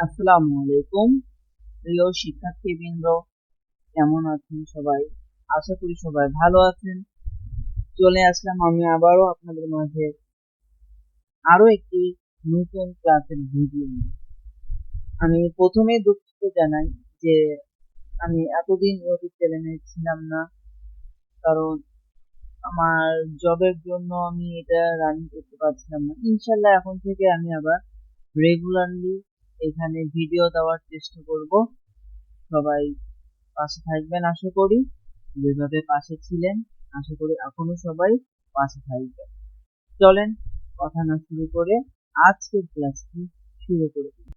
আসসালামু আলাইকুম। প্রিয় শিক্ষার্থীবৃন্দ, কেমন আছেন সবাই? আশা করি সবাই ভালো আছেন। চলে আসলাম আমি আবারও আপনাদের মাঝে আরো একটি নতুন ক্লাসের ভিডিও নিয়ে। আমি প্রথমে দুঃখিত জানাই যে আমি এতদিন ইউটিউব চ্যানেলে ছিলাম না, কারণ আমার জবের জন্য আমি এটা রানিং করতে পারছিলাম না। ইনশাল্লাহ এখন থেকে আমি আবার রেগুলারলি এখানে ভিডিও দেওয়ার চেষ্টা করব। সবাই পাশে থাকবেন আশা করি। যেভাবে পাশে ছিলেন আশা করি এখনো সবাই পাশে থাকবেন। চলেন কথা না শুরু করে আজকের ক্লাসটি শুরু করে দিই।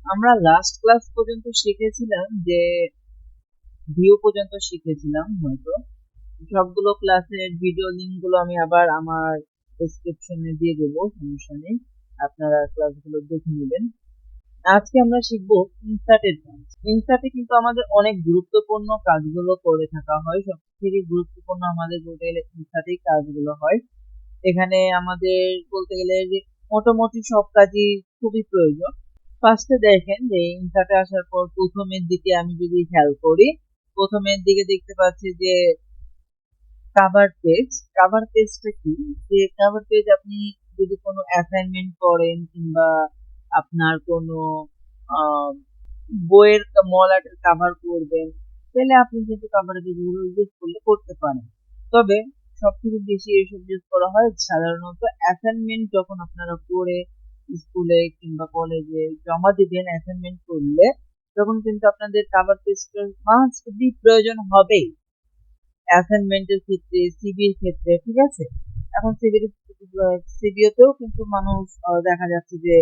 আমরা লাস্ট ক্লাস পর্যন্ত শিখেছিলাম যে ভিউ পর্যন্ত শিখেছিলাম। হয়তো সবগুলো ক্লাসের ভিডিও লিংক গুলো আমি আবার আমার ডেসক্রিপশনে দিয়ে দেবো, সমস্যা নেই, আপনারা ক্লাসগুলো দেখে নেবেন। আজকে আমরা শিখবো ইনসার্টের কাজ। ইনসার্টে কিন্তু আমাদের অনেক গুরুত্বপূর্ণ কাজগুলো করে থাকা হয়। সবথেকে গুরুত্বপূর্ণ আমাদের বলতে গেলে ইনসার্টেই কাজগুলো হয়। এখানে আমাদের বলতে গেলে যে মোটামুটি সব কাজই খুবই প্রয়োজন। ফার্স্টে দেখেন যে ইনসার্টে আসার পর প্রথমের দিকে আমি যদি খেয়াল করি, প্রথমের দিকে দেখতে পাচ্ছি যে কাভার পেজ। কাভার পেজটা কি? যে কাভার পেজ আপনি যদি কোনো অ্যাসাইনমেন্ট করেন কিংবা আপনার কোনো আহ, বইয়ের মলাটের কাভার করবেন, তাহলে আপনি কিন্তু কাভার পেজগুলো ইউজ করলে করতে পারেন। তবে সব থেকে বেশি এসব ইউজ করা হয় সাধারণত অ্যাসাইনমেন্ট যখন আপনারা করে স্কুলে কিংবা কলেজে জমা দিবেন, অ্যাসাইনমেন্ট করলে তখন কিন্তু আপনাদের কাভার পেজটা মাস্ট বি প্রয়োজন হবেই। অ্যাসাইনমেন্টের ক্ষেত্রে, সিভির ক্ষেত্রে, ঠিক আছে। এখন সিভিওতেও কিন্তু মানুষ দেখা যাচ্ছে যে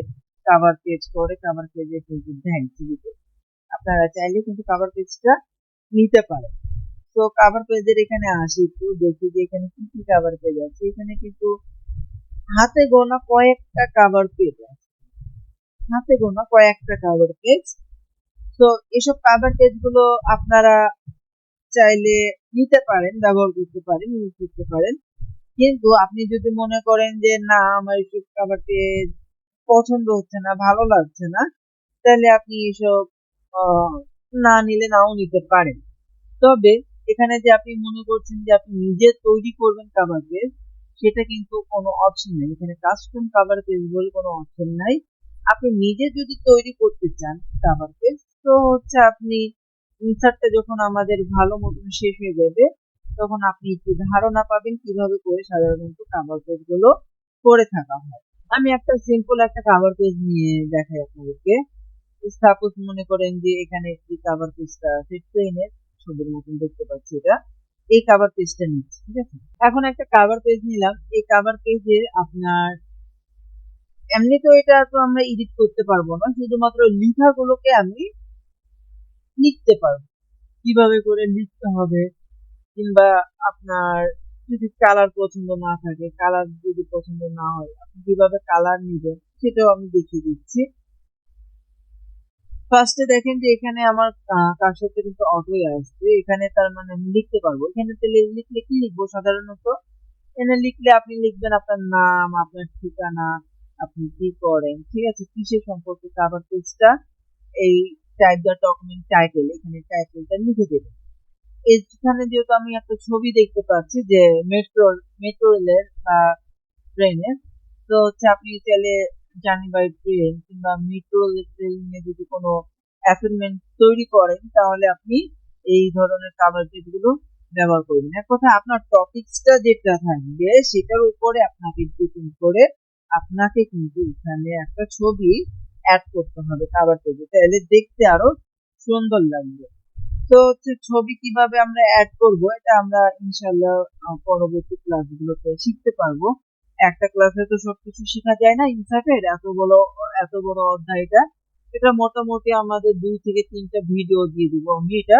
কাভার পেজ করে, কাভার পেজে কিন্তু দেয় সিভিতে। আপনারা চাইলে কিন্তু কাভার পেজটা নিতে পারেন। তো কাভার পেজের এখানে আসি, একটু দেখি যে এখানে কি কি কাভার পেজ আছে। এখানে কিন্তু হাতে গোনা কয়েকটা কাভার পেজ আছে, হাতে গোনা কয়েকটা কাভার পেজ। তো এসব কাভার পেজ গুলো আপনারা চাইলে নিতে পারেন, ব্যবহার করতে পারেন, ইউজ করতে পারেন। কিন্তু আপনি যদি মনে করেন যে না, আমার এসব কাভার পেজ পছন্দ হচ্ছে না, ভালো লাগছে না, তাহলে আপনি এসব আহ, না নিলে নাও নিতে পারেন। তবে এখানে যে আপনি মনে করছেন যে আপনি নিজে তৈরি করবেন কাভার পেজ, সেটা কিন্তু কোনো অপশন নেই। এখানে কাস্টম কাভার পেজ বলে কোনো অপশন নাই। আপনি নিজে যদি তৈরি করতে চান কাভার পেজ, তো হচ্ছে আপনি ইনসার্টটা যখন আমাদের ভালো মতন শেষ হয়ে যাবে, তখন আপনি একটু ধারণা পাবেন কিভাবে করে সাধারণত কাভার পেজ গুলো করে থাকা হয়। আমি একটা সিম্পল একটা কাভার পেজ নিয়ে দেখাই আপনাদেরকে। সাপোজ মনে করেন যে এখানে একটি কাভার পেজটা আছে, ট্রেনের ছবির মতন দেখতে পাচ্ছি, এটা এই কাভার পেজটা নিচ্ছি, ঠিক আছে। এখন একটা কাভার পেজ নিলাম। এই কাভার পেজে আপনার এমনিতেও এটা তো আমরা এডিট করতে পারবো না, শুধুমাত্র লেখাগুলোকে আমি লিখতে পারবো। কিভাবে করে লিখতে হবে, কিংবা আপনার যদি কালার পছন্দ না থাকে, কালার যদি পছন্দ না হয়, আপনি কিভাবে কালার নিবেন সেটাও আমি দেখিয়ে দিচ্ছি। ফার্স্টে দেখেন যে এখানে আমার কার্সরটা কিন্তু অটোই আসছে। এখানে তার মানে আমি লিখতে পারবো। এখানে লিখলে কি লিখবো সাধারণত? এখানে লিখলে আপনি লিখবেন আপনার নাম, আপনার ঠিকানা, আপনি কি করেন, ঠিক আছে, কিসের সম্পর্কে কাভার পেজটা, এই টাইপ দা ডকুমেন্ট টাইটেল, এখানে টাইটেলটা লিখে দেবেন। এখানে যেহেতু আমি একটা ছবি দেখতে পাচ্ছি যে মেট্রো রেলের বা ট্রেনের, তো হচ্ছে আপনি চাইলে জার্নি বাই ট্রেন কিংবা মেট্রো রেল নিয়ে যদি কোনো অ্যাসাইনমেন্ট তৈরি করেন, তাহলে আপনি এই ধরনের কাভার পেজ গুলো ব্যবহার করবেন। এক কথা আপনার টপিকসটা যেটা থাকবে সেটার উপরে আপনাকে ডিপেন্ড করে আপনাকে কিন্তু এখানে একটা ছবি অ্যাড করতে হবে কাভার পেজে, তাহলে দেখতে আরো সুন্দর লাগবে। তো হচ্ছে ছবি কিভাবে আমরা অ্যাড করব, এটা আমরা ইনশাল্লাহ পরবর্তী ক্লাসগুলোতে শিখতে পারবো। একটা ক্লাসে তো সবকিছু শেখা যায় না। ইনসার্টের এত বড় অধ্যায়টা, এটা মোটামুটি আমাদের 2 থেকে 3টা ভিডিও দিয়ে দিব আমি এটা।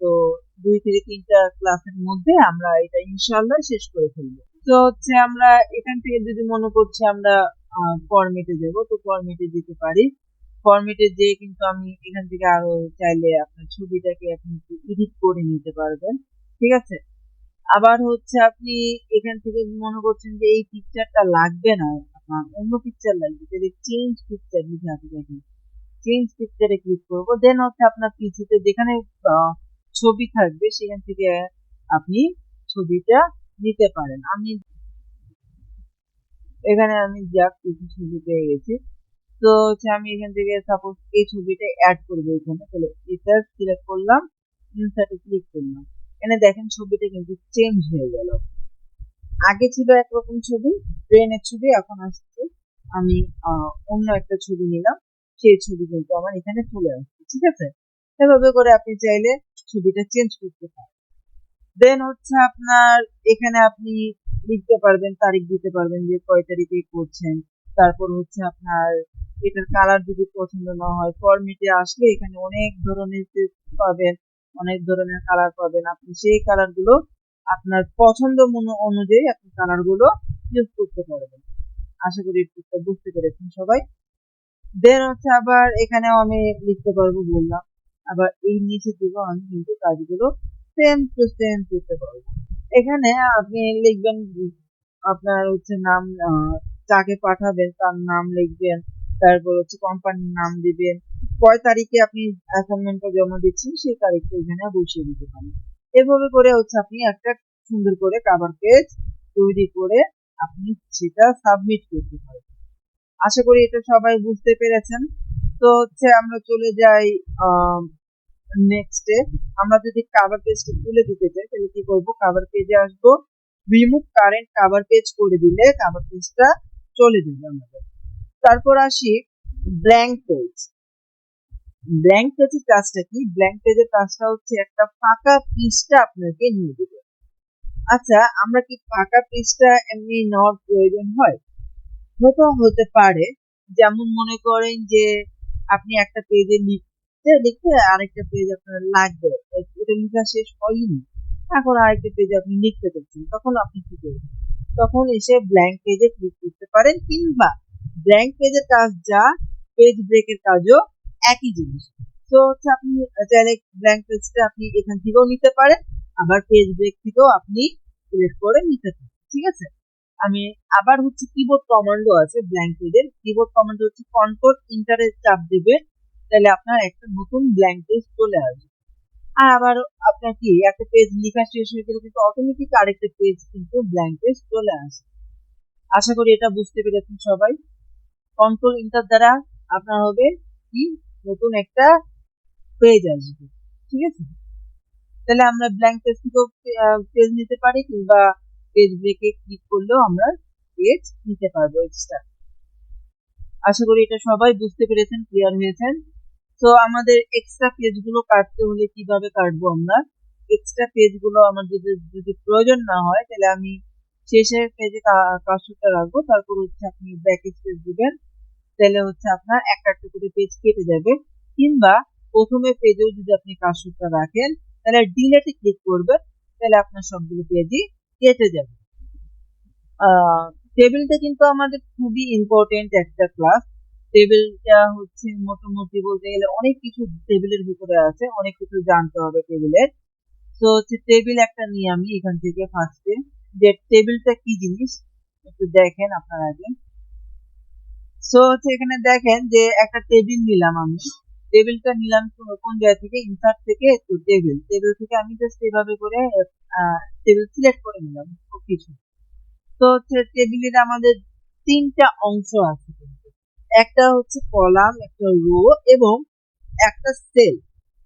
তো 2 থেকে 3টা ক্লাসের মধ্যে আমরা এটা ইনশাল্লাহ শেষ করে ফেলবো। তো হচ্ছে আমরা এখান থেকে যদি মনে করছি আমরা ফরম্যাটে যাব, তো ফরম্যাটে যেতে পারি। ফরম্যাটে যেয়ে কিন্তু আমি এখান থেকে আরো চাইলে আপনার ছবিটাকে আপনি এডিট করে নিতে পারবেন, ঠিক আছে। আবার হচ্ছে আপনি এখান থেকে মনে করছেন যে এই পিকচারটা লাগবে না, আপনার অন্য পিকচার লাগবে, তাহলে চেঞ্জ পিকচার লিখে আছে দেখেন, চেঞ্জ পিকচারে ক্লিক করব। দেন হচ্ছে আপনার পিসিতে যেখানে ছবি থাকবে সেখান থেকে আপনি ছবিটা নিতে পারেন। আমি এখানে যাক কিছু ছবি পেয়ে গেছি। তো হচ্ছে আমি এখান থেকে সাপোজ এই ছবিটা অ্যাড করবো এখানে, তাহলে এটা সিলেক্ট করলাম, ইনসার্টে ক্লিক করলাম। এখানে দেখেন ছবিটা কিন্তু চেঞ্জ হয়ে গেল। আগে ছিল একরকম ছবি, ট্রেনের ছবি, এখন আসছে আমি অন্য একটা ছবি নিলাম, সেই ছবি কিন্তু আমার এখানে চলে আসছে। ঠিক আছে, এভাবে করে আপনি চাইলে ছবিটা চেঞ্জ করতে পারেন। দেন হচ্ছে আপনার এখানে আপনি লিখতে পারবেন, তারিখ দিতে পারবেন যে কয় তারিখে করছেন। তারপর হচ্ছে আপনার এটার কালার যদি পছন্দ না হয়, ফরম্যাটে আসলে এখানে অনেক ধরনের পাবেন, অনেক ধরনের কালার পাবেন। আপনি সেই কালার গুলো আপনার পছন্দ অনুযায়ী আপনি কালার গুলো ইউজ করতে পারবেন। আশা করি একটু বুঝতে পেরেছেন সবাই। দেন হচ্ছে আবার এখানেও আমি লিখতে পারবো বললাম, আবার এই নিচের দিকেও আমি কিন্তু কাজগুলো সেম টু সেম করতে পারবো। এখানে আপনি লিখবেন আপনার হচ্ছে নাম, যাকে পাঠাবেন তার নাম লিখবেন, তারপর হচ্ছে কোম্পানির নাম দিবেন, কয় তারিখে আপনি অ্যাসাইনমেন্টটা জমা দিচ্ছেন সেই তারিখটা এখানে বসিয়ে দিতে পারেন। এভাবে করে হচ্ছে আপনি একটা সুন্দর করে কভার পেজ তৈরি করে আপনি সেটা সাবমিট করতে পারবেন। আশা করি এটা সবাই বুঝতে পেরেছেন। তো হচ্ছে আমরা চলে যাই নেক্সটে। আমরা যদি কভার পেজটা তুলে দিতে চাই তাহলে কি করব, কভার পেজে আসবো, রিমুভ কারেন্ট কভার পেজ করে দিলে কভার পেজটা চলে যাবে আমাদের। তারপর আসি ব্ল্যাঙ্ক পেজ। ব্ল্যাঙ্ক পেজের কাজটা কি? ব্ল্যাঙ্ক পেজের কাজটা হচ্ছে একটা ফাঁকা পৃষ্ঠা আপনাকে নিয়ে দেবে। আচ্ছা, আমরা কি ফাঁকা পৃষ্ঠা এমনি নেওয়ার প্রয়োজন হয়? হয়তো হতে পারে। যেমন মনে করেন যে আপনি একটা পেজে লিখতে লিখতে আরেকটা পেজ আপনার লাগবে, ওটা লেখা শেষ হয়নি, এখন আরেকটা পেজে আপনি লিখতে চাচ্ছেন, তখন আপনি কি করবেন? তখন এসে ব্ল্যাঙ্ক পেজে ক্লিক করতে পারেন, কিংবা ব্ল্যাঙ্ক পেজের কাজ যা পেজ ব্রেকের কাজও একই জিনিস। তো হচ্ছে আপনি চাইলে ব্ল্যাঙ্ক পেজটা আপনি এখান থেকেও নিতে পারেন, আবার পেজ ব্রেক থেকেও আপনি সিলেক্ট করে নিতে পারেন। ঠিক আছে, আমি আবার হচ্ছে কিবোর্ড কমান্ডও আছে ব্ল্যাঙ্ক পেজের। কিবোর্ড কমান্ড হচ্ছে কন্ট্রোল ইন্টারে চাপ দিবে, তাহলে আপনার একটা নতুন ব্ল্যাঙ্ক পেজ চলে আসবে। আর আবার আপনার কি একটা পেজ লেখা শেষ হয়ে গেলে কিন্তু অটোমেটিক আরেকটা পেজ কিন্তু ব্ল্যাঙ্ক পেজ চলে আসে। আশা করি এটা বুঝতে পেরেছেন সবাই। কন্ট্রোল ইন্টার দ্বারা আপনার হবে কি, নতুন একটা পেজ আসবে। ঠিক আছে, তাহলে আমরা ব্ল্যাঙ্ক পেজ থেকেও পেজ নিতে পারি, কিংবা পেজ ব্রেকে ক্লিক করলেও আমরা পেজ নিতে পারবো এক্সট্রা। আশা করি এটা সবাই বুঝতে পেরেছেন, ক্লিয়ার হয়েছেন। তো আমাদের এক্সট্রা পেজগুলো কাটতে হলে কিভাবে কাটবো আমরা? এক্সট্রা পেজগুলো আমার যদি প্রয়োজন না হয় তাহলে আমি শেষের পেজে কার্সরটা রাখবো, তারপর হচ্ছে আপনি ব্যাক স্পেস দিবেন, তাহলে হচ্ছে আপনার একটা একটা করে পেজ কেটে যাবে। কিংবা প্রথমে পেজেও যদি আপনি কার্সরটা রাখেন তাহলে ডিলেটে ক্লিক করবেন, তাহলে আপনার সবগুলো পেজই কেটে যাবে। টেবিলটা কিন্তু আমাদের খুবই ইম্পর্টেন্ট একটা ক্লাস। টেবিলটা হচ্ছে মোটামুটি বলতে গেলে অনেক কিছু টেবিলের ভিতরে আছে, অনেক কিছু জানতে হবে টেবিলের। তো হচ্ছে টেবিল একটা নিয়ে আমি এখান থেকে ফার্স্টে, যে টেবিলটা কি জিনিস একটু দেখেন আপনার আগে। সো হচ্ছে এখানে দেখেন যে একটা টেবিল নিলাম আমি, টেবিলটা নিলাম কোন জায়গা থেকে, ইনসার্ট থেকে টেবিল, টেবিল থেকে আমি জাস্ট এভাবে করে টেবিল সিলেক্ট করে নিলাম কিছু। তো হচ্ছে টেবিলের আমাদের তিনটা অংশ আছে, একটা হচ্ছে কলাম, একটা রো এবং একটা সেল।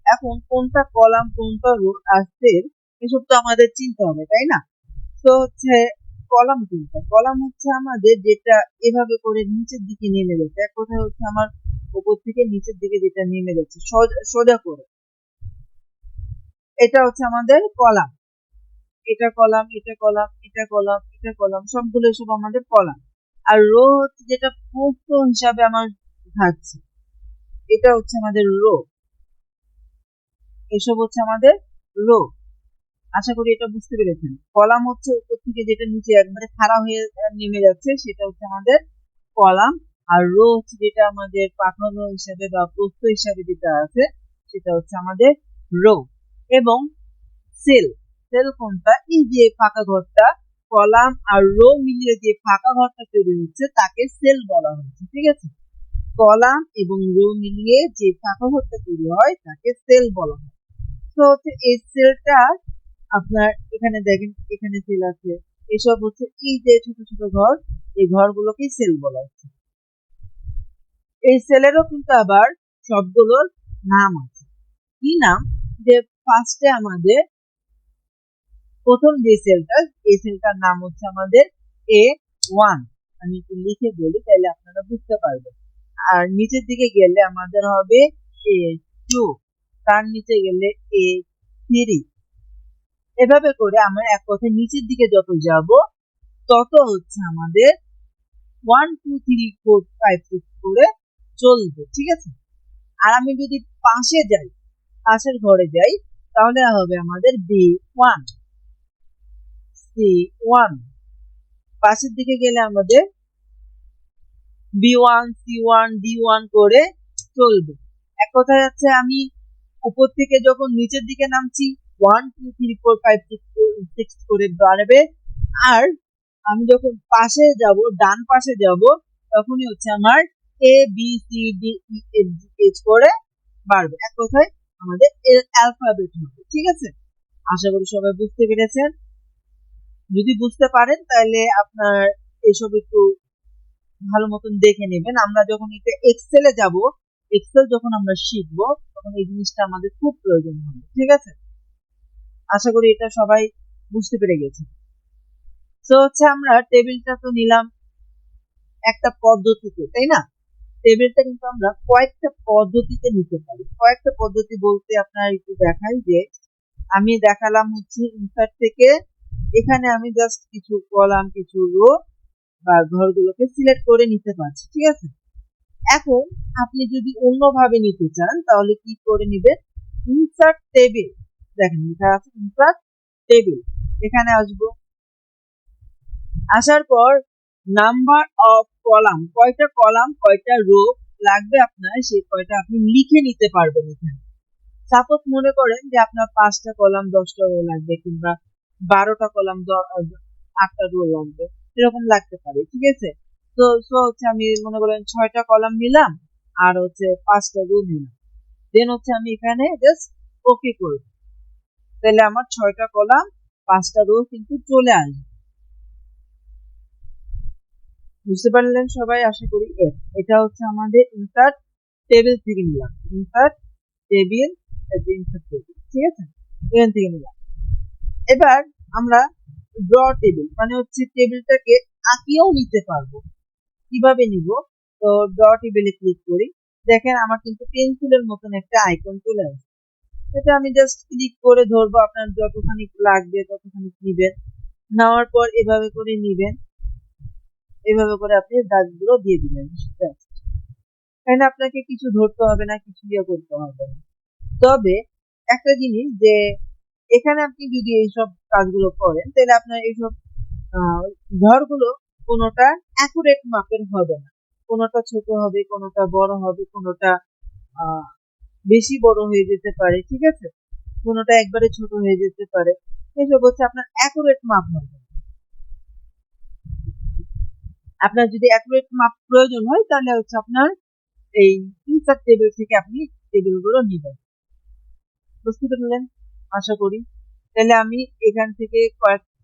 এখন কোনটা কলাম কোনটা রো আর সেল এসব তো আমাদের চিনতে হবে, তাই না? তো হচ্ছে কলাম কোনটা, কলাম হচ্ছে আমাদের যেটা এভাবে করে নিচের দিকে নেমে যাচ্ছে, এক কথায় হচ্ছে আমার উপর থেকে নিচের দিকে যেটা নেমে যাচ্ছে সোজা করে, এটা হচ্ছে আমাদের কলাম। এটা কলাম, এটা কলাম, এটা কলাম, এটা কলাম, সবগুলো সব আমাদের কলাম। আর রো হচ্ছে যেটা প্রস্থ হিসাবে আমার থাকছে, এটা হচ্ছে আমাদের রো। এসব হচ্ছে আমাদের রো। আশা করি এটা বুঝতে পেরেছেন। কলাম হচ্ছে উপর থেকে যেটা নিচে একবারে খাড়া হয়ে নেমে যাচ্ছে সেটা হচ্ছে আমাদের কলাম। আর রো হচ্ছে যেটা আমাদের পাঠানো হিসাবে বা প্রস্থ হিসাবে যেটা আছে সেটা হচ্ছে আমাদের রো। এবং সেল, সেল কোনটা, এই যে ফাঁকা ঘরটা, কলাম আর রো মিলিয়ে যে ফাঁকা ঘরটা তৈরি হচ্ছে তাকে সেল বলা হচ্ছে। ঠিক আছে, কলাম এবং রো মিলিয়ে যে ফাঁকা ঘরটা তৈরি হয় তাকে সেল বলা হয়। তো হচ্ছে এই সেলটা আপনার এখানে দেখেন, এখানে সেল আছে, এসব হচ্ছে এই যে ছোট ছোট ঘর, এই ঘরগুলোকেই সেল বলা হচ্ছে। এই সেলেরও কিন্তু আবার সবগুলোর নাম আছে। কি নাম? যে ফার্স্টে আমাদের প্রথম যে সেলটা, এই সেলটার নাম হচ্ছে আমাদের A1। আমি একটু লিখে বলি তাহলে আপনারা বুঝতে পারবেন। আর নিচের দিকে গেলে আমাদের হবে A2, তার নিচে গেলে A3। এভাবে করে আমরা এক কথায় নিচের দিকে যত যাব তত হচ্ছে আমাদের 1 2 3 4 5 6 করে চলবে। ঠিক আছে, আর আমি যদি পাশে যাই, পাশের ঘরে যাই, তাহলে হবে আমাদের B1 C1। পাশের দিকে গেলে আমাদের B1 C1 D1 করে চলবে। এক কথায় হচ্ছে আমি উপর থেকে যখন নিচের দিকে নামছি 1 2 3 4 5 6 করে বাড়বে, আর আমি যখন পাশে যাব, ডান পাশে যাব, তখনই হচ্ছে আমার A B C D E F G H করে বাড়বে। এক কথায় আমাদের অ্যালফাবেট হবে। ঠিক আছে, আশা করি সবাই বুঝতে পেরেছেন। যদি বুঝতে পারেন তাহলে আপনার এসব একটু ভালো মতন দেখে নেবেন। আমরা যখন এটা এক্সেলে যাব, এক্সেল যখন আমরা শিখবো, তখন এই জিনিসটা আমাদের খুব প্রয়োজন হবে। ঠিক আছে, আশা করি এটা সবাই বুঝতে পেরে গেছে। তো হচ্ছে আমরা টেবিলটা তো নিলাম একটা পদ্ধতিতে, তাই না? টেবিলটা কিন্তু আমরা কয়েকটা পদ্ধতিতে নিতে পারি। কয়েকটা পদ্ধতি বলতে আপনার একটু দেখাই, যে আমি দেখালাম হচ্ছে ইনসার্ট থেকে, এখানে আমি জাস্ট কিছু কলাম, কিছু রো বা ঘরগুলোকে সিলেক্ট করে নিতে পারছি। ঠিক আছে, এখন আপনি যদি অন্যভাবে নিতে চান তাহলে কি করে নিবেন? ইনসার্ট টেবিল, দেখেন লেখা আছে ইনসার্ট টেবিল, এখানে আসবো, আসার পর নাম্বার অফ কলাম, কয়টা কলাম কয়টা রো লাগবে আপনার, সেই কয়টা আপনি লিখে নিতে পারবেন এখানে। সাপোজ মনে করেন যে আপনার 5টা কলাম 10টা রো লাগবে, কিংবা 12টা কলাম 8টা রো লাগবে, এরকম লাগতে পারে। ঠিক আছে, তো হচ্ছে আমি মনে করেন 6টা কলাম নিলাম আর হচ্ছে 5টা রো নিলাম, দেন হচ্ছে আমি এখানে জাস্ট ওকে করব, তাহলে আমার 6টা কলাম 5টা রো কিন্তু চলে আসবে। বুঝতে পারলেন সবাই? আশা করি এটা হচ্ছে আমাদের ইনসার্ট টেবিল থেকে নিলাম, ইনসার্ট টেবিল, ইনসার্ট টেবিল। ঠিক আছে, এখান থেকে নিলাম। এবার আমরা ড্র টেবিল, মানে হচ্ছে টেবিলটাকে আঁকিয়েও নিতে পারবো। কিভাবে নিব? তো ড্র টেবিলে ক্লিক করি, দেখেন আমার কিন্তু পেন্সিলের মতন একটা আইকন চলে আসে। এটা আমি জাস্ট ক্লিক করে ধরবো, আপনার যতখানি লাগবে ততখানি নিবেন, নেওয়ার পর এভাবে করে নিবেন, এভাবে করে আপনি দাগগুলো দিয়ে দিবেন। এখানে আপনাকে কিছু ধরতে হবে না, কিছু ইয়ে করতে হবে না। তবে একটা জিনিস, যে এখানে আপনি যদি এইসব কাজগুলো করেন তাহলে আপনার এইসব ঘরগুলো কোনোটা অ্যাকুরেট মাপের হবে না, কোনোটা ছোট হবে, কোনোটা বড় হবে, কোনোটা বেশি বড় হয়ে যেতে পারে। ঠিক আছে, কোনোটা একবারে ছোট হয়ে যেতে পারে, এসব হচ্ছে আপনার অ্যাকুরেট মাপ হবে। আপনার যদি অ্যাকুরেট মাপ প্রয়োজন হয় তাহলে হচ্ছে আপনার এই ইনসার্ট টেবিল থেকে আপনি টেবিলগুলো নিবেন। বুঝতে পারলেন আশা করি? তাহলে আমি এখান থেকে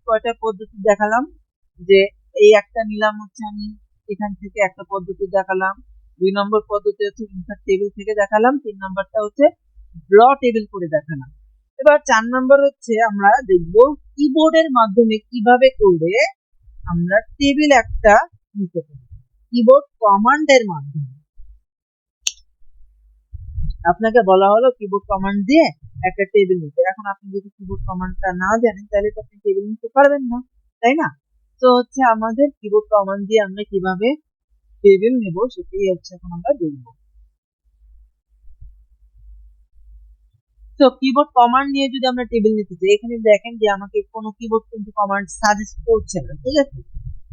কয়টা পদ্ধতি দেখালাম, যে এই একটা নিলাম হচ্ছে আমি এখান থেকে একটা পদ্ধতি দেখালাম, 2 নম্বর পদ্ধতি হচ্ছে ইনসার্ট টেবিল থেকে দেখালাম, 3 নম্বরটা হচ্ছে ড্র টেবিল করে দেখালাম। এবার 4 নম্বর হচ্ছে আমরা দেখব কিবোর্ডের মাধ্যমে কিভাবে করে আমরা টেবিল একটা নিতে পারি, কিবোর্ড কমান্ডের মাধ্যমে। আপনাকে বলা হলো কিবোর্ড কমান্ড দিয়ে একটা টেবিল নিতে, এখন আপনি যদি কিবোর্ড কমান্ডটা না জানেন তাহলে তো আপনি টেবিল নিতে পারবেন না, তাই না? তো হচ্ছে আমাদের কিবোর্ড কমান্ড দিয়ে আমরা কিভাবে টেবিল নেব সেটাই হচ্ছে এখন আমরা দেখব। তো কিবোর্ড কমান্ড নিয়ে যদি আমরা টেবিল নিতে চাই, এখানে দেখেন যে আমাকে কোনো কিবোর্ড কিন্তু কমান্ড সাজেস্ট করছে না। ঠিক আছে,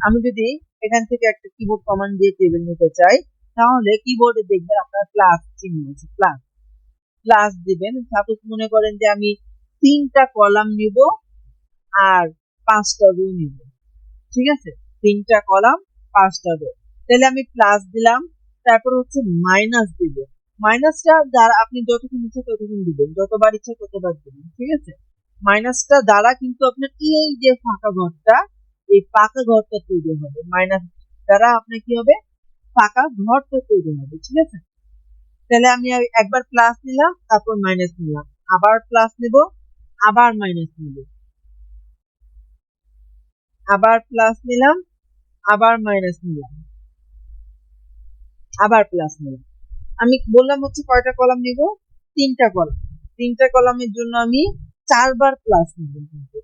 আমি যদি এখান থেকে একটা কিবোর্ড কমান্ড দিয়ে টেবিল নিতে চাই, তাহলে কিবোর্ডে দেখবেন আপনার প্লাস চিহ্ন আছে, প্লাস দিবেন। সাপোজ মনে করেন যে আমি 3টা কলাম নিব আর 5টা রো নিব, ঠিক আছে? 3টা কলাম 5টা রো। তাহলে আমি প্লাস দিলাম, তারপর হচ্ছে মাইনাস দিব। মাইনাসটা দ্বারা আপনি যতক্ষণ ইচ্ছা ততক্ষণ দিবেন, যতবার ইচ্ছা ততবার দিবেন, ঠিক আছে? মাইনাসটা দ্বারা কিন্তু আপনার এই যে ফাঁকা ঘরটা, এই ফাঁকা ঘরটা তৈরি হবে। মাইনাস দ্বারা আপনার কি হবে? ফাঁকা ঘরটা তৈরি হবে, ঠিক আছে? তাহলে আমি একবার প্লাস নিলাম, তারপর মাইনাস নিলাম, আবার প্লাস নিব, আবার মাইনাস নিব, আবার প্লাস নিলাম, আবার মাইনাস নিলাম, আবার প্লাস নিলাম। আমি বললাম হচ্ছে কয়টা কলাম নিব? 3টা কলাম। 3টা কলামের জন্য আমি 4বার প্লাস নিব,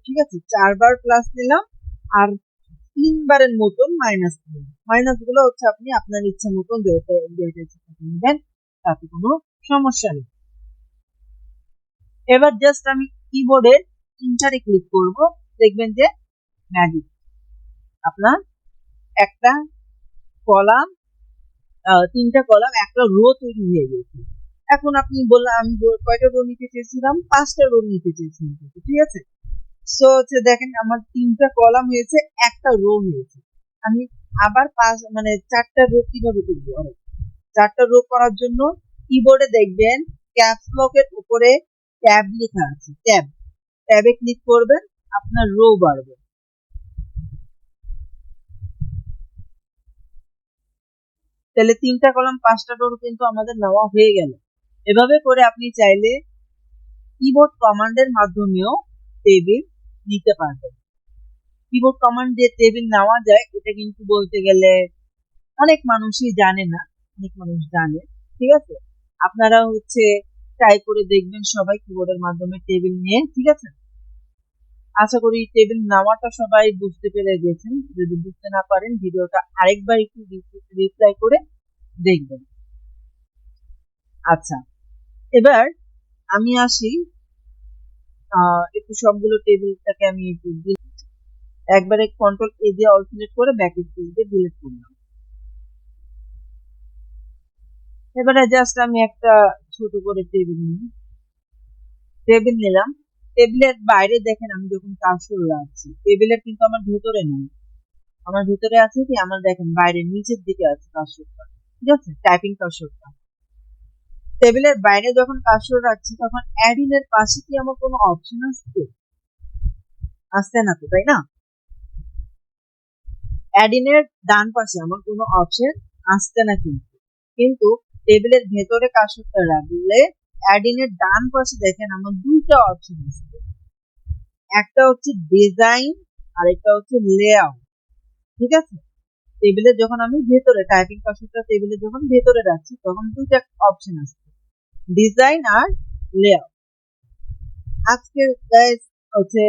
ঠিক আছে? 4বার প্লাস নিলাম আর 3বারের মতন মাইনাস নিলাম। মাইনাস গুলো হচ্ছে আপনি আপনার ইচ্ছা মতন নেবেন, তাতে কোনো সমস্যা নেই। এবার জাস্ট আমি কিবোর্ডের ইন্টারে ক্লিক করব, দেখবেন যে ম্যাজিক, আপনার একটা কলাম, 3টা কলাম, একটা রো তৈরি হয়ে গেছে। এখন আপনি বললাম, আমি কয়টা রো নিতে চেয়েছিলাম? 5টা রো নিতে চেয়েছিলাম, ঠিক আছে? সো হচ্ছে দেখেন আমার 3টা কলাম হয়েছে, একটা রো হয়েছে। আমি আবার 4টা রো কিভাবে করবো? 4টা রো করার জন্য কিবোর্ডে দেখবেন ক্যাপস লকের উপরে ট্যাব লেখা আছে, ট্যাবে ক্লিক করবেন, আপনার রো বাড়বে। তাহলে 3টা কলাম 5টা রো কিন্তু আমাদের নেওয়া হয়ে গেল। এভাবে করে আপনি চাইলে কিবোর্ড কমান্ডের মাধ্যমেও টেবিল নিতে পারবেন। কিবোর্ড কমান্ড দিয়ে টেবিল নেওয়া যায়, এটা কিন্তু বলতে গেলে অনেক মানুষই জানে না, অনেক মানুষ জানে, ঠিক আছে? আপনারা হচ্ছে ট্রাই করে দেখবেন সবাই কিবোর্ডের মাধ্যমে টেবিল নিয়ে, ঠিক আছে? আশা করি টেবিল নেওয়াটা সবাই বুঝতে পেরে গেছেন। যদি বুঝতে না পারেন ভিডিওটা আরেকবার একটু রিপ্লাই করে দেখবেন। আচ্ছা, এবার আমি আসি একটু সবগুলো টেবিলটাকে আমি একবারে কন্ট্রোল এ দিয়ে অল সিলেক্ট করে ব্যাক স্পেস দিয়ে ডিলিট করলাম। এবারে জাস্ট আমি একটা ছোট করে টেবিল নিলাম। টেবিলের বাইরে দেখেন আমি যখন কার্সর রাখছি, টেবিলের কিন্তু আমার ভেতরে নেই, আমার ভেতরে আছে কি, আমার দেখেন বাইরে নিচের দিকে আছে কার্সরটা, ঠিক আছে? টাইপিং কার্সরটা। টেবিলের বাইরে যখন কার্সর রাখছি তখন অ্যাডিন এর পাশে কি আমার কোনো অপশন আসছে? আসছে না তো, তাই না? অ্যাডিন এর ডান পাশে আমার কোনো অপশন আসছে না, কিন্তু কিন্তু টেবিলের ভেতরে কার্সরটা রাখলে অ্যাডিন এর ডান পাশে দেখেন আমার দুইটা অপশন আসছে, একটা হচ্ছে ডিজাইন আর একটা হচ্ছে লেআউট, ঠিক আছে? টেবিলে যখন আমি ভেতরে টাইপিং কার্সরটা টেবিলে যখন ভেতরে রাখছি তখন দুইটা অপশন আসছে, ডিজাইন আর লেআউট। আজকে গাইস হচ্ছে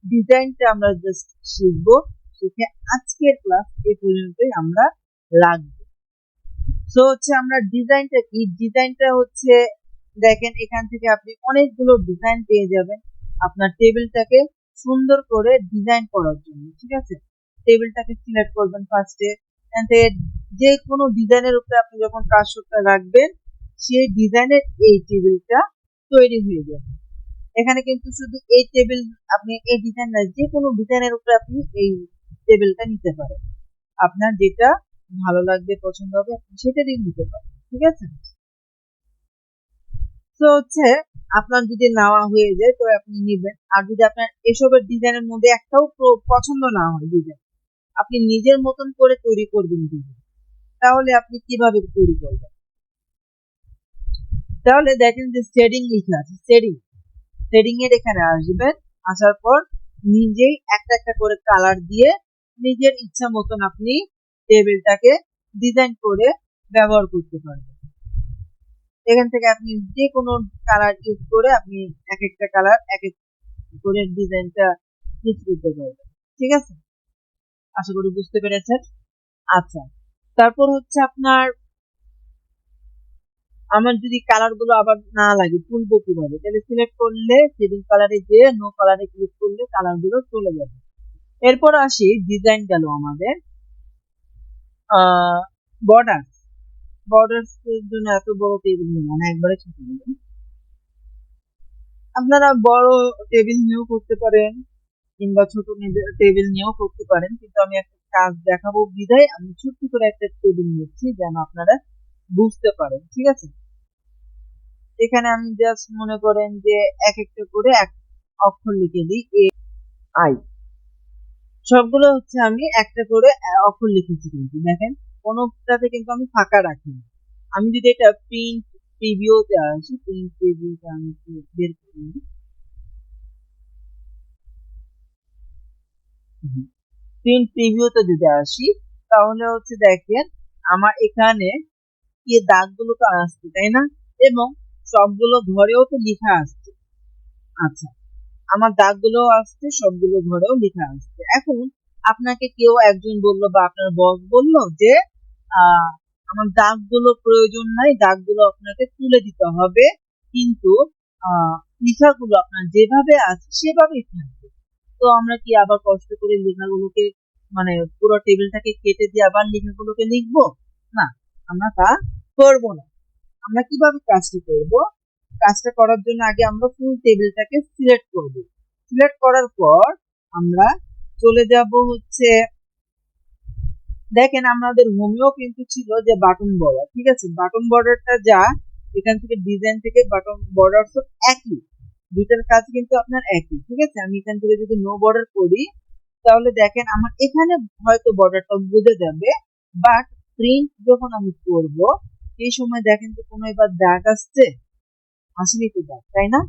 ডিজাইনটা আমরা জাস্ট শিখবো, শিখে আজকের ক্লাস এই পর্যন্তই আমরা রাখবো। সো হচ্ছে আমরা ডিজাইনটা কি, ডিজাইনটা হচ্ছে দেখেন এখান থেকে আপনি অনেকগুলো ডিজাইন পেয়ে যাবেন আপনার টেবিলটাকে সুন্দর করে ডিজাইন করার জন্য, ঠিক আছে? টেবিলটাকে সিলেক্ট করবেন ফার্স্টে, যে কোনো ডিজাইনের উপরে আপনি যখন কার্সরটা রাখবেন সেই ডিজাইনের এই টেবিলটা তৈরি হয়ে যাবে। এখানে কিন্তু শুধু এই টেবিল, আপনি এই ডিজাইন না, যে কোনো ডিজাইনের উপরে আপনি এই টেবিলটা নিতে পারেন, আপনার যেটা ভালো লাগবে পছন্দ হবে আপনি সেটা দিয়ে নিতে পারেন, ঠিক আছে? তো হচ্ছে আপনার যদি নেওয়া হয়ে যায় তো আপনি নিবেন, আর যদি আপনার এসবের ডিজাইনের মধ্যে একটাও পছন্দ না হয় ডিজাইন, আপনি নিজের মতন করে তৈরি করবেন ডিজাইন। তাহলে আপনি কিভাবে তৈরি করবেন? তাহলে দেখেন যে শেডিং লেখা আছে, শেডিং এর এখানে আসবেন, আসার পর নিজেই একটা একটা করে কালার দিয়ে নিজের ইচ্ছা মতন আপনি টেবিলটাকে ডিজাইন করে ব্যবহার করতে পারবেন। এখান থেকে আপনি যে কোনো কালার ইউজ করে আপনি এক একটা কালার এক এক করে ডিজাইনটা ইউজ করতে পারবেন, ঠিক আছে? আশা করি বুঝতে পেরেছেন। আচ্ছা, তারপর হচ্ছে আপনার, আমার যদি কালার গুলো আবার না লাগে তুলবো কিভাবে? তাহলে সিলেক্ট করলে শেডিং কালারে যেয়ে নো কালারে ক্লিক করলে কালার গুলো চলে যাবে। এরপর আসি ডিজাইন গেল আমাদের, বর্ডার, বর্ডার এর জন্য এত বড় টেবিল নেই, মানে একবারে ছোট নেবেন। আপনারা বড় টেবিল নিয়েও করতে পারেন, কিংবা ছোট টেবিল নিয়েও করতে পারেন, কিন্তু আমি একটা কাজ দেখাবো বিধায় আমি ছোট্ট করে একটা টেবিল নিচ্ছি যেন আপনারা বুঝতে পারেন। ঠিক আছে, এখানে আমি জাস্ট মনে করেন যে এক একটা করে এক অক্ষর লিখে দিই, এ আই। সবগুলো হচ্ছে আমি একটা করে অক্ষর লিখেছি, কিন্তু দেখেন কোনোটাতে কিন্তু আমি ফাঁকা রাখিনি। আমি যদি এটা প্রিন্ট প্রিভিউতে আসি, প্রিন্ট প্রিভিউতে আমি একটু বের করে নিই। প্রিন্ট প্রিভিউতে যদি আসি তাহলে হচ্ছে দেখেন আমার এখানে কি দাগগুলো তো আসছে, তাই না? এবং সবগুলো ঘরেও তো লেখা আসছে। আচ্ছা, আমার দাগগুলো আসছে, সবগুলো ঘরেও লেখা আসছে। এখন আপনাকে কেউ একজন বললো বা আপনার বস বললো যে আহ আমার দাগগুলো প্রয়োজন নাই, দাগগুলো আপনাকে তুলে দিতে হবে, কিন্তু লেখাগুলো আপনার যেভাবে আছে সেভাবেই থাকবে। তো আমরা কি আবার কষ্ট করে লেখাগুলোকে মানে পুরো টেবিলটাকে কেটে দিয়ে আবার লেখাগুলোকে লিখবো? না, আমরা তা করবো না। আমরা কিভাবে কাজটা করব? কাজটা করার জন্য আগে আমরা ফুল টেবিলটাকে সিলেক্ট করব। সিলেক্ট করার পর আমরা চলে যাব হচ্ছে, দেখেন আমাদের হোমেও কিন্তু ছিল যে বাটন বর্ডার। ঠিক আছে, বাটন বর্ডারটা যা এখান থেকে ডিজাইন থেকে বাটন বর্ডার তো একই, দুইটার কাজ কিন্তু আপনার একই। ঠিক আছে, আমি এখান থেকে যদি নো বর্ডার করি তাহলে দেখেন আমার এখানে হয়তো বর্ডারটা বুঝে যাবে, বাট প্রিন্ট যখন আমি করব সেই সময় দেখেন তো কোনো এবার দাগ আসছে, আসেনি তো দাগ, তাই না?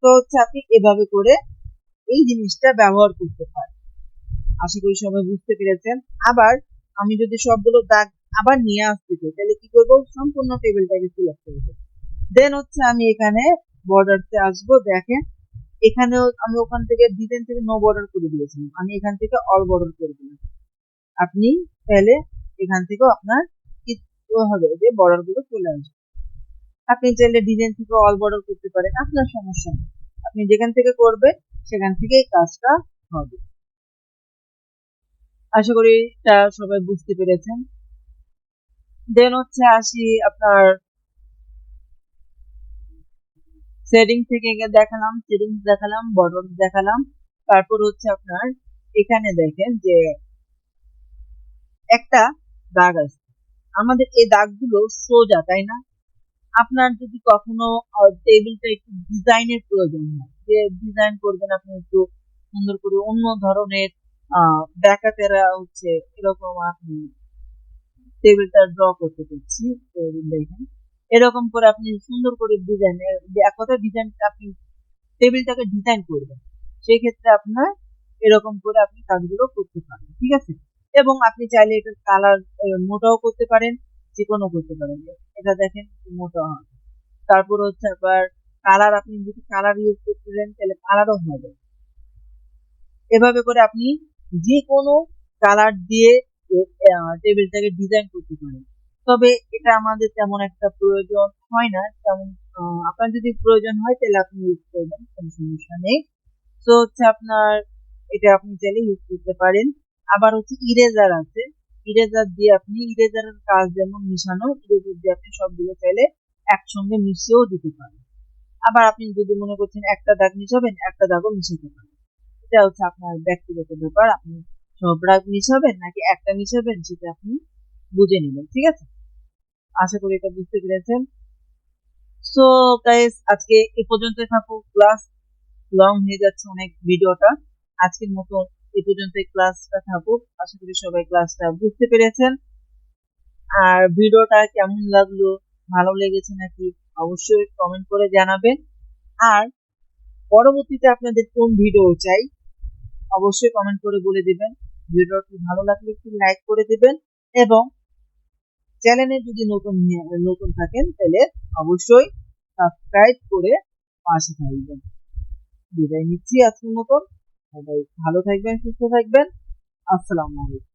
তো হচ্ছে আপনি এভাবে করে এই জিনিসটা ব্যবহার করতে পারেন। আশা করি সবাই বুঝতে পেরেছেন। আবার আমি যদি সবগুলো দাগ আবার নিয়ে আসতে চাই তাহলে কি করবো? সম্পূর্ণ টেবিলটাকে সিলেক্ট করবো, দেন হচ্ছে আমি এখানে বর্ডারতে আসবো। দেখেন এখানেও আমি ওখান থেকে ডিজাইন থেকে নো বর্ডার করে দিয়েছিলাম, আমি এখান থেকে অল বর্ডার করে দিলাম। আপনি তাহলে এখান থেকেও আপনার কি হবে যে বর্ডার গুলো চলে আসবে। আপনি চাইলে ডিজাইন থেকে অল বর্ডার করতে পারেন, আপনার সমস্যা নেই, আপনি যেখান থেকে করবেন সেখান থেকেই কাজটা হবে। আশা করি এটা সবাই বুঝতে পেরেছেন। দেন হচ্ছে আসি আপনার সেটিং থেকে দেখালাম, সেটিংস দেখালাম, বর্ডার দেখালাম। তারপর হচ্ছে আপনার এখানে দেখেন যে একটা দাগ আছে, আমাদের এই দাগগুলো সোজা, তাই না? আপনার যদি কখনো টেবিলটা একটু ডিজাইনের প্রয়োজন হয়, যে ডিজাইন করবেন আপনি একটু সুন্দর করে অন্য ধরনের ব্যাকাতেরা হচ্ছে এরকম আপনি টেবিলটা ড্র করতে চাচ্ছি, দেখেন এরকম করে আপনি সুন্দর করে ডিজাইন, এক কথা ডিজাইনটা আপনি টেবিলটাকে ডিজাইন করবেন, সেই ক্ষেত্রে আপনার এরকম করে আপনি কাজগুলো করতে পারেন। ঠিক আছে, এবং আপনি চাইলে এটার কালার মোটাও করতে পারেন, চিকনও করতে পারেন। এটা দেখেন মোটা হয়। তারপর হচ্ছে আবার কালার, আপনি যদি কালার ইউজ করতে চান তাহলে কালারও হবে। এভাবে করে আপনি যে কোনো কালার দিয়ে টেবিলটাকে ডিজাইন করতে পারেন। তবে এটা আমাদের তেমন একটা প্রয়োজন হয় না, তেমন আপনার যদি প্রয়োজন হয় তাহলে আপনি ইউজ করবেন, কোনো সমস্যা নেই। তো হচ্ছে আপনার এটা আপনি চাইলে ইউজ করতে পারেন। আবার হচ্ছে ইরেজার আছে, ইরেজার দিয়ে আপনি ইরেজারের কাজ যেমন মিশানো, ইরেজার দিয়ে আপনি সবগুলো চাইলে একসঙ্গে মিশিয়েও দিতে পারেন। আবার আপনি যদি মনে করছেন একটা দাগ মিশাবেন, একটা দাগও মিশাতে পারেন। এটা হচ্ছে আপনার ব্যক্তিগত ব্যাপার, আপনি সব দাগ মিশাবেন নাকি একটা মিশাবেন সেটা আপনি বুঝে নেবেন। ঠিক আছে, আশা করি এটা বুঝতে পেরেছেন। সো গাইস, আজকে এই পর্যন্তই থাকুক, ক্লাস লং হয়ে যাচ্ছে অনেক ভিডিওটা। আজকের মতো এই পর্যন্ত ক্লাসটা থাকুক, আশা করি সবাই ক্লাসটা বুঝতে পেরেছেন। আর ভিডিওটা কেমন লাগলো, ভালো লেগেছে নাকি অবশ্যই কমেন্ট করে জানাবেন। আর পরবর্তীতে আপনাদের কোন ভিডিও চাই অবশ্যই কমেন্ট করে বলে দিবেন। ভিডিওটি ভালো লাগলে একটু লাইক করে দিবেন, এবং চ্যানেলে যদি নতুন থাকেন তাহলে অবশ্যই সাবস্ক্রাইব করে পাশে থাকবেন। বিদায় নিচ্ছি আজকের মতন, সবাই ভালো থাকবেন, সুস্থ থাকবেন। আসসালামু আলাইকুম।